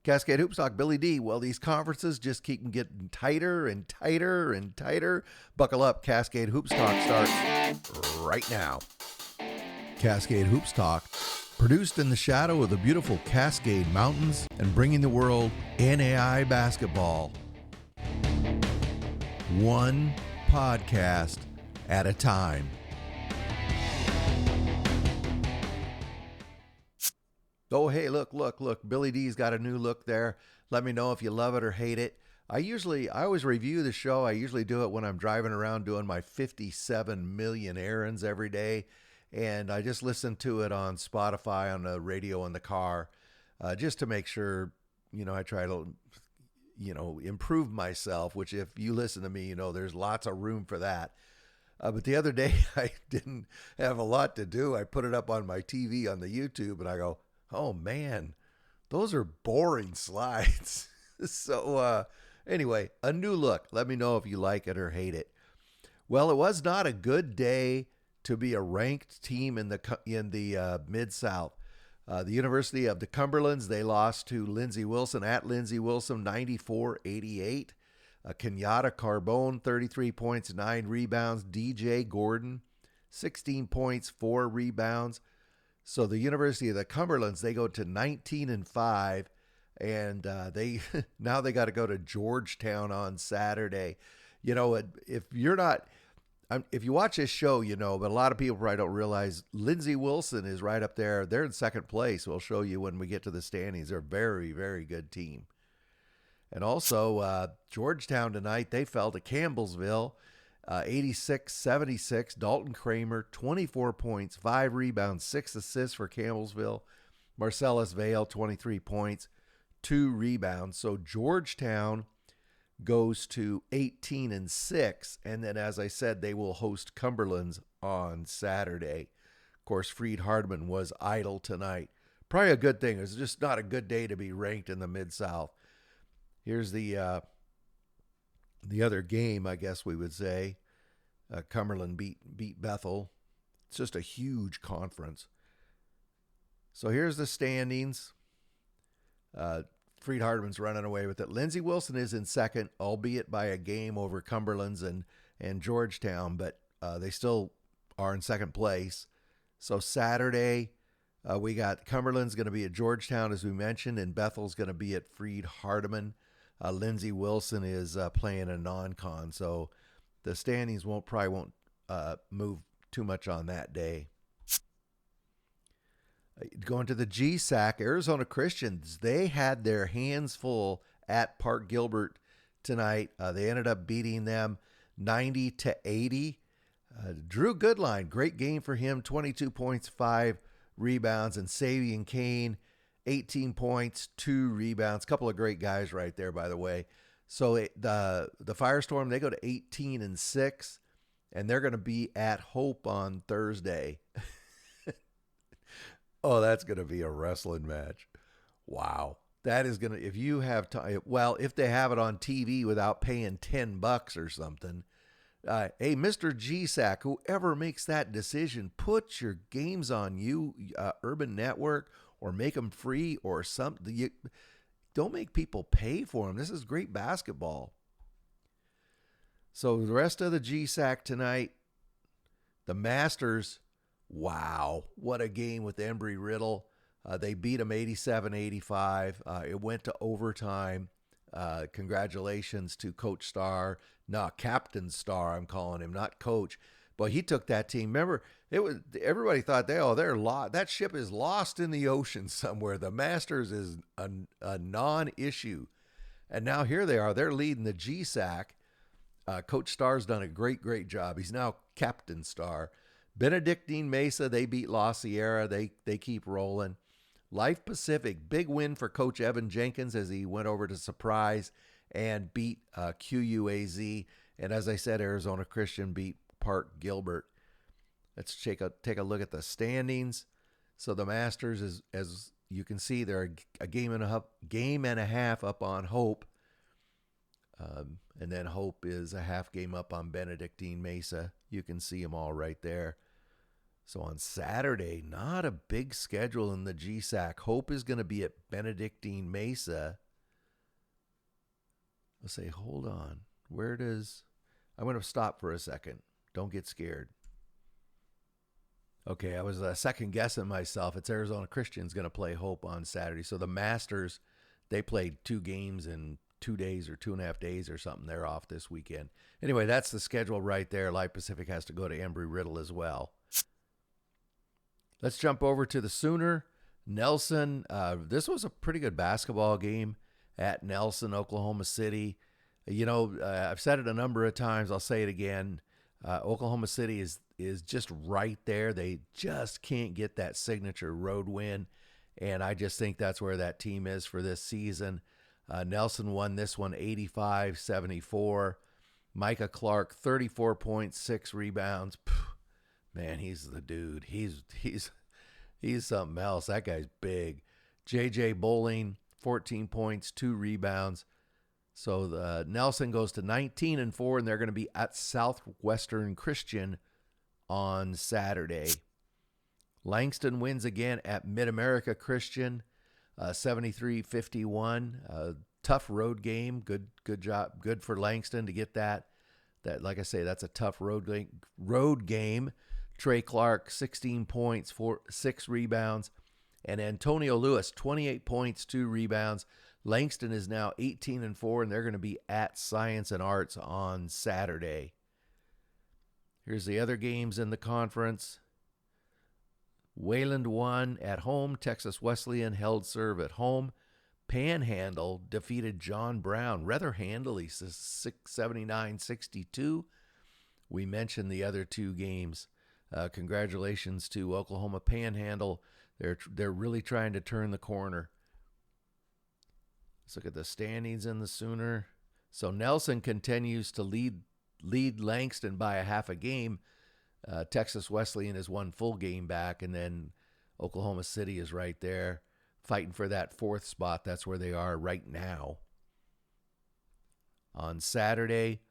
Cascade Hoops Talk, Billy D. Well, these conferences just keep getting tighter and tighter and tighter. Buckle up. Cascade Hoops Talk starts right now. Cascade Hoops Talk, produced in the shadow of the beautiful Cascade Mountains and bringing the world NAIA basketball. One podcast at a time. Oh, hey, look. Billy D's got a new look there. Let me know if you love it or hate it. I always review the show. I usually do it when I'm driving around doing my 57 million errands every day. And I just listen to it on Spotify, on the radio in the car, just to make sure, I try to, improve myself, which if you listen to me, there's lots of room for that. But the other day, I didn't have a lot to do. I put it up on my TV on the YouTube, and I go, oh, man, those are boring slides. So anyway, a new look. Let me know if you like it or hate it. Well, it was not a good day to be a ranked team in the Mid-South. The University of the Cumberlands, they lost to Lindsey Wilson at Lindsey Wilson, 94-88. Kenyatta Carbone, 33 points, 9 rebounds. DJ Gordon, 16 points, 4 rebounds. So the University of the Cumberlands, they go to 19-5, and they got to go to Georgetown on Saturday. If you watch this show, but a lot of people probably don't realize Lindsey Wilson is right up there. They're in second place. We'll show you when we get to the standings. They're a very, very good team. And also Georgetown tonight, they fell to Campbellsville. 86-76, Dalton Kramer, 24 points, 5 rebounds, 6 assists for Campbellsville. Marcellus Vale, 23 points, 2 rebounds. So Georgetown goes to 18-6, and then, as I said, they will host Cumberlands on Saturday. Of course, Freed-Hardeman was idle tonight. Probably a good thing. It's just not a good day to be ranked in the Mid-South. Here's the other game, I guess we would say. Cumberland beat Bethel. It's just a huge conference. So here's the standings. Freed-Hardeman's running away with it. Lindsey Wilson is in second, albeit by a game over Cumberland's and Georgetown, but they still are in second place. So Saturday, we got Cumberland's going to be at Georgetown, as we mentioned, and Bethel's going to be at Freed-Hardeman. Lindsey Wilson is playing a non-con, so the standings probably won't move too much on that day. Going to the GSAC, Arizona Christians, they had their hands full at Park Gilbert tonight. They ended up beating them 90-80. Drew Goodline, great game for him, 22 points, 5 rebounds, and Savion Kane, 18 points, 2 rebounds. Couple of great guys right there, by the way. So the Firestorm, they go to 18-6, and they're going to be at Hope on Thursday. Oh, that's going to be a wrestling match. Wow. That is going to, if you have time, well, if they have it on TV without paying $10 or something. Hey, Mr. GSAC, whoever makes that decision, put your games on Urban Network, or make them free or something. Don't make people pay for them. This is great basketball. So the rest of the GSAC tonight, the Masters, wow, what a game with Embry-Riddle. They beat them 87-85. It went to overtime. Congratulations to Coach Starr. No, Captain Starr, I'm calling him, not Coach. But he took that team. Remember, everybody thought they're lost. That ship is lost in the ocean somewhere. The Masters is a non-issue, and now here they are. They're leading the GSAC. Coach Starr's done a great job. He's now Captain Starr. Benedictine Mesa, they beat La Sierra. They keep rolling. Life Pacific, big win for Coach Evan Jenkins as he went over to Surprise and beat QUAZ. And as I said, Arizona Christian beat Park Gilbert. Let's take a look at the standings. So the Masters, as you can see, they're a game and a half up on Hope. And then Hope is a half game up on Benedictine Mesa. You can see them all right there. So on Saturday, not a big schedule in the GSAC. Hope is going to be at Benedictine Mesa. Let's say, hold on. Where does... I'm going to stop for a second. Don't get scared. Okay, I was second guessing myself. It's Arizona Christian's going to play Hope on Saturday. So the Masters, they played 2 games in 2 days or 2.5 days or something. They're off this weekend. Anyway, that's the schedule right there. Light Pacific has to go to Embry-Riddle as well. Let's jump over to the Sooner. Nelson, this was a pretty good basketball game at Nelson, Oklahoma City. You know, I've said it a number of times. I'll say it again. Oklahoma City is just right there. They just can't get that signature road win, and I just think that's where that team is for this season. Nelson won this one 85-74. Micah Clark, 34 points, 6 rebounds. Man, he's the dude. He's something else. That guy's big. J.J. Bowling, 14 points, 2 rebounds. So Nelson goes to 19-4, and they're going to be at Southwestern Christian on Saturday. Langston wins again at Mid-America Christian, 73-51. Tough road game. Good job. Good for Langston to get that. That, like I say, that's a tough road game. Trey Clark, 16 points, 6 rebounds. And Antonio Lewis, 28 points, 2 rebounds. Langston is now 18-4, and they're going to be at Science and Arts on Saturday. Here's the other games in the conference. Wayland won at home. Texas Wesleyan held serve at home. Panhandle defeated John Brown rather handily, 79-62. We mentioned the other 2 games. Congratulations to Oklahoma Panhandle. They're really trying to turn the corner. Let's look at the standings in the Sooner. So Nelson continues to lead Langston by a half a game. Texas Wesleyan is 1 full game back, and then Oklahoma City is right there fighting for that 4th spot. That's where they are right now. On Saturday,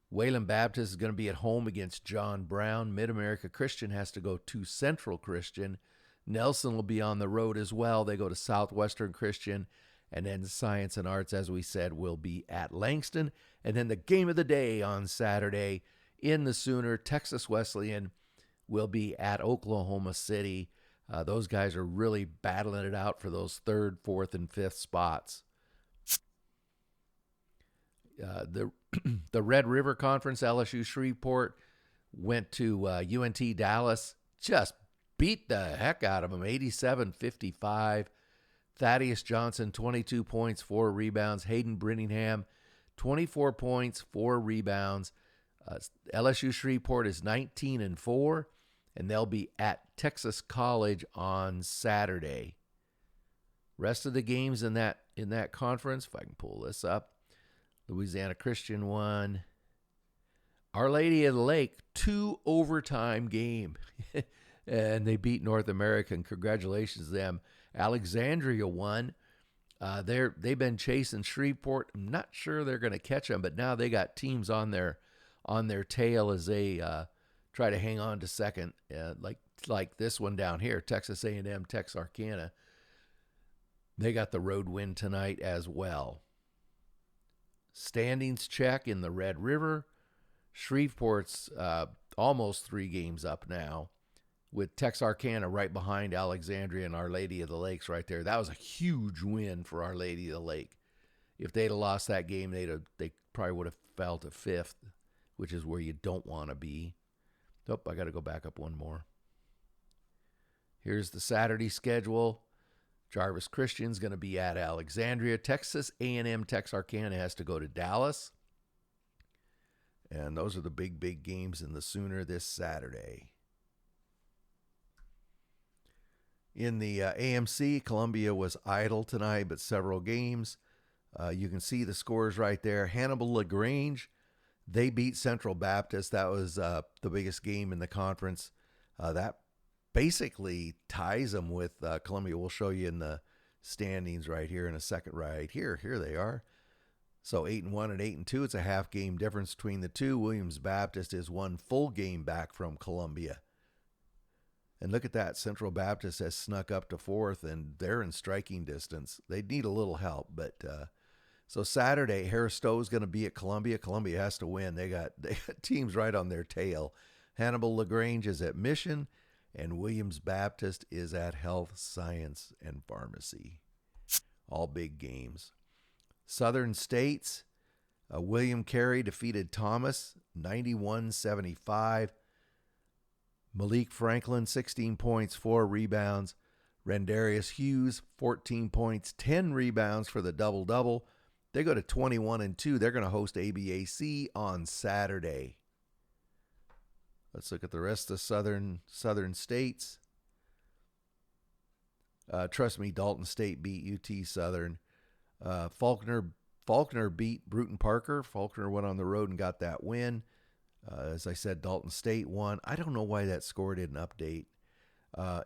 Wayland Baptist is going to be at home against John Brown. Mid-America Christian has to go to Central Christian. Nelson will be on the road as well. They go to Southwestern Christian. And then Science and Arts, as we said, will be at Langston. And then the game of the day on Saturday in the Sooner, Texas Wesleyan will be at Oklahoma City. Those guys are really battling it out for those 3rd, 4th, and 5th spots. The Red River Conference, LSU Shreveport went to UNT Dallas, just beat the heck out of them, 87-55. Thaddeus Johnson, 22 points, 4 rebounds. Hayden Brittingham, 24 points, 4 rebounds. LSU Shreveport is 19-4, and they'll be at Texas College on Saturday. Rest of the games in that conference, if I can pull this up. Louisiana Christian won. Our Lady of the Lake, 2 overtime game. And they beat North American. Congratulations to them. Alexandria won. They've been chasing Shreveport. I'm not sure they're going to catch them, but now they got teams on their tail as they try to hang on to second, like this one down here, Texas A&M, Texarkana. They got the road win tonight as well. Standings check in the Red River. Shreveport's almost 3 games up now, with Texarkana right behind Alexandria and Our Lady of the Lakes right there. That was a huge win for Our Lady of the Lake. If they'd have lost that game, they probably would have fell to 5th, which is where you don't want to be. Oh, I got to go back up one more. Here's the Saturday schedule. Jarvis Christian's going to be at Alexandria. Texas A&M Texarkana has to go to Dallas. And those are the big games in the Sooner this Saturday. In the AMC, Columbia was idle tonight, but several games. You can see the scores right there. Hannibal LaGrange, they beat Central Baptist. That was the biggest game in the conference. That basically ties them with Columbia. We'll show you in the standings right here in a second. Right here they are. So 8-1 and 8-2. It's a half game difference between the two. Williams Baptist is 1 full game back from Columbia. And look at that. Central Baptist has snuck up to 4th, and they're in striking distance. They need a little help. But so Saturday, Harris Stowe's going to be at Columbia. Columbia has to win. They got teams right on their tail. Hannibal LaGrange is at Mission, and Williams Baptist is at Health, Science, and Pharmacy. All big games. Southern States, William Carey defeated Thomas 91-75. Malik Franklin, 16 points, 4 rebounds. Rendarius Hughes, 14 points, 10 rebounds for the double-double. They go to 21-2. They're going to host ABAC on Saturday. Let's look at the rest of the Southern States. Trust me, Dalton State beat UT Southern. Faulkner beat Bruton Parker. Faulkner went on the road and got that win. As I said, Dalton State won. I don't know why that score didn't update.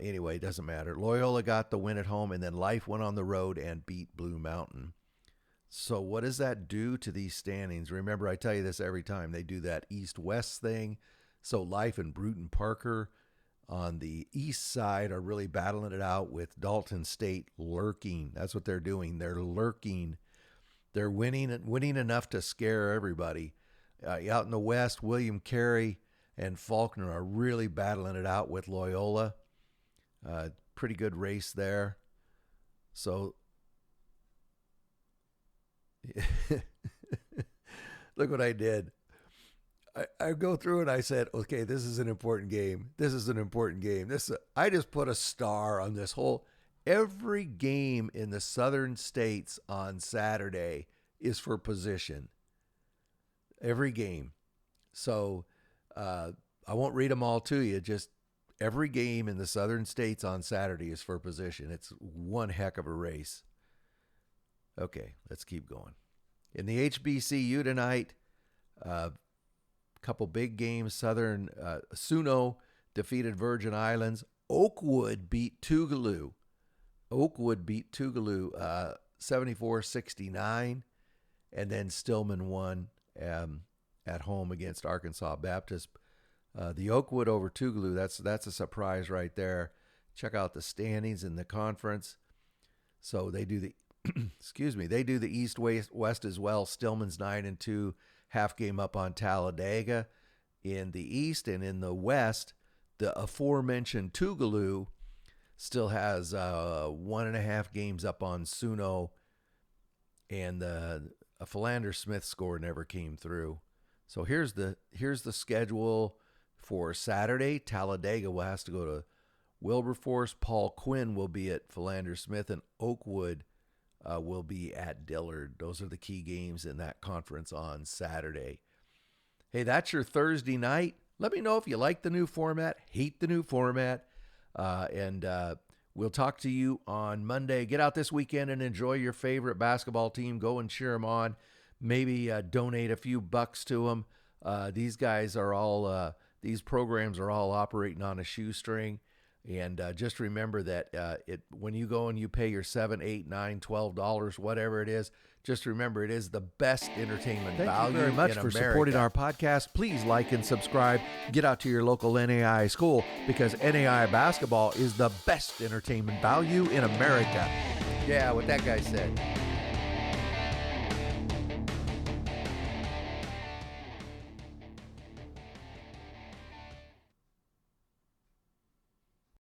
Anyway, it doesn't matter. Loyola got the win at home, and then Life went on the road and beat Blue Mountain. So what does that do to these standings? Remember, I tell you this every time. They do that east-west thing. So Life and Bruton Parker on the east side are really battling it out with Dalton State lurking. That's what they're doing. They're lurking. They're winning enough to scare everybody. Out in the west, William Carey and Faulkner are really battling it out with Loyola. Pretty good race there. So look what I did. I go through and I said, okay, this is an important game. This is an important game. I just put a star on this whole. Every game in the Southern States on Saturday is for position. Every game. So I won't read them all to you. Just every game in the Southern States on Saturday is for position. It's one heck of a race. Okay, let's keep going. In the HBCU tonight, couple big games. Suno defeated Virgin Islands. Oakwood beat Tougaloo. 74-69. And then Stillman won at home against Arkansas Baptist. The Oakwood over Tougaloo, that's a surprise right there. Check out the standings in the conference. So they do the they do the East West as well. Stillman's 9-2, half game up on Talladega in the East, and in the West, the aforementioned Tougaloo still has 1.5 games up on Suno, and a Philander Smith score never came through. So here's the schedule for Saturday. Talladega will have to go to Wilberforce. Paul Quinn will be at Philander Smith, and Oakwood will be at Dillard. Those are the key games in that conference on Saturday. Hey, that's your Thursday night. Let me know if you like the new format, hate the new format, and we'll talk to you on Monday. Get out this weekend and enjoy your favorite basketball team. Go and cheer them on. Maybe donate a few bucks to them. These guys are all, these programs are all operating on a shoestring. And just remember that when you go and you pay your $7, $8, $9, $12, whatever it is, just remember it is the best entertainment value. Thank you very much for supporting our podcast. Please like and subscribe. Get out to your local NAIA school, because NAIA basketball is the best entertainment value in America. Yeah, what that guy said.